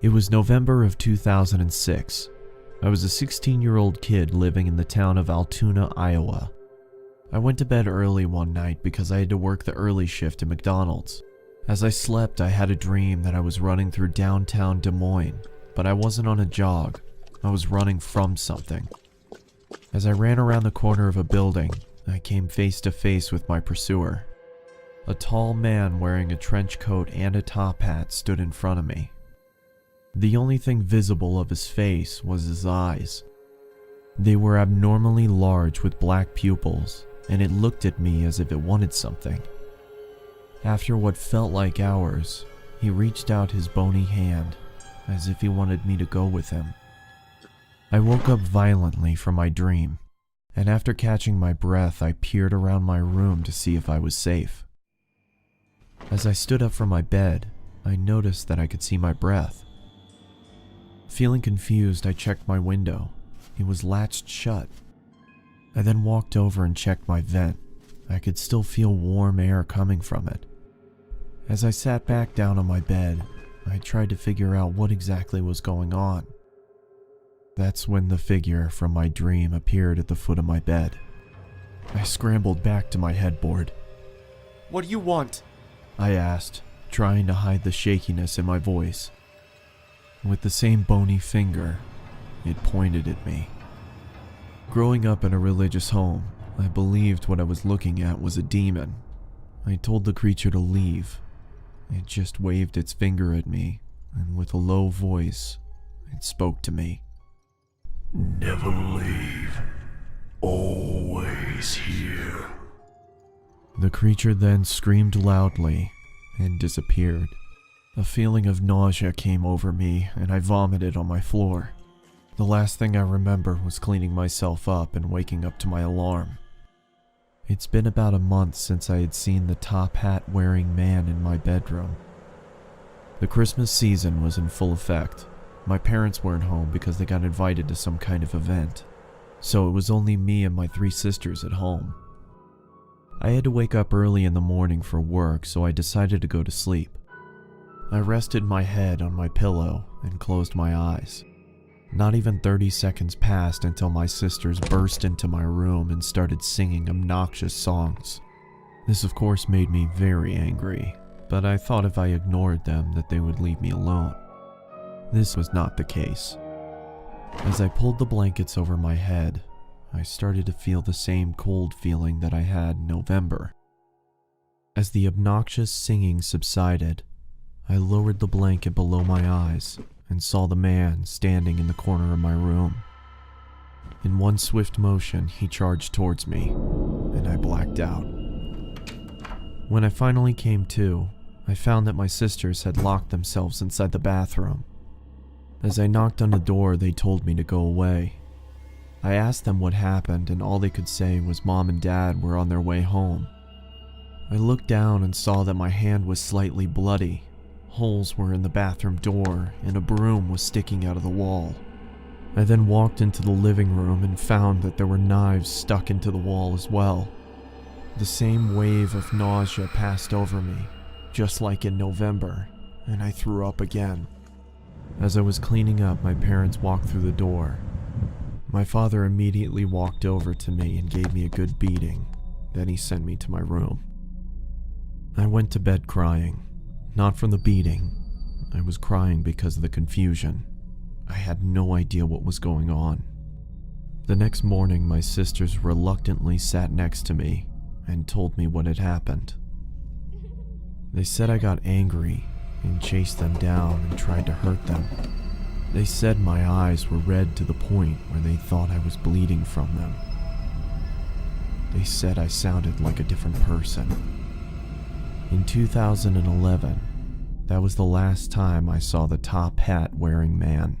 It was November of 2006. I was a 16-year-old kid living in the town of Altoona, Iowa. I went to bed early one night because I had to work the early shift at McDonald's. As I slept, I had a dream that I was running through downtown Des Moines, but I wasn't on a jog. I was running from something. As I ran around the corner of a building, I came face to face with my pursuer. A tall man wearing a trench coat and a top hat stood in front of me. The only thing visible of his face was his eyes. They were abnormally large with black pupils, and it looked at me as if it wanted something. After what felt like hours, he reached out his bony hand, as if he wanted me to go with him. I woke up violently from my dream, and after catching my breath, I peered around my room to see if I was safe. As I stood up from my bed, I noticed that I could see my breath. Feeling confused, I checked my window. It was latched shut. I then walked over and checked my vent. I could still feel warm air coming from it. As I sat back down on my bed, I tried to figure out what exactly was going on. That's when the figure from my dream appeared at the foot of my bed. I scrambled back to my headboard. "What do you want?" I asked, trying to hide the shakiness in my voice. With the same bony finger, it pointed at me. Growing up in a religious home, I believed what I was looking at was a demon. I told the creature to leave. It just waved its finger at me, and with a low voice, it spoke to me. "Never leave. Always here." The creature then screamed loudly and disappeared. A feeling of nausea came over me, and I vomited on my floor. The last thing I remember was cleaning myself up and waking up to my alarm. It's been about a month since I had seen the top hat wearing man in my bedroom. The Christmas season was in full effect. My parents weren't home because they got invited to some kind of event, so it was only me and my 3 sisters at home. I had to wake up early in the morning for work, so I decided to go to sleep. I rested my head on my pillow and closed my eyes. Not even 30 seconds passed until my sisters burst into my room and started singing obnoxious songs. This of course made me very angry, but I thought if I ignored them that they would leave me alone. This was not the case. As I pulled the blankets over my head, I started to feel the same cold feeling that I had in November. As the obnoxious singing subsided, I lowered the blanket below my eyes and saw the man standing in the corner of my room. In one swift motion, he charged towards me, and I blacked out. When I finally came to, I found that my sisters had locked themselves inside the bathroom. As I knocked on the door, they told me to go away. I asked them what happened, and all they could say was Mom and Dad were on their way home. I looked down and saw that my hand was slightly bloody. Holes were in the bathroom door, and a broom was sticking out of the wall. I then walked into the living room and found that there were knives stuck into the wall as well. The same wave of nausea passed over me, just like in November, and I threw up again. As I was cleaning up, my parents walked through the door. My father immediately walked over to me and gave me a good beating. Then he sent me to my room. I went to bed crying. Not from the beating. I was crying because of the confusion. I had no idea what was going on. The next morning, my sisters reluctantly sat next to me and told me what had happened. They said I got angry and chased them down and tried to hurt them. They said my eyes were red to the point where they thought I was bleeding from them. They said I sounded like a different person. In 2011, that was the last time I saw the top hat wearing man.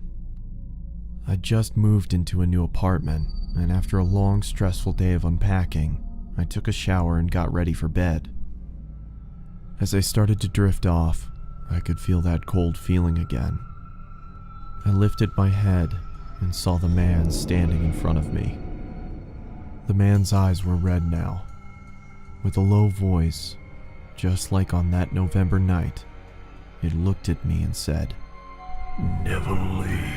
I just moved into a new apartment, and after a long, stressful day of unpacking, I took a shower and got ready for bed. As I started to drift off, I could feel that cold feeling again. I lifted my head and saw the man standing in front of me. The man's eyes were red now. With a low voice, just like on that November night, it looked at me and said, Never leave.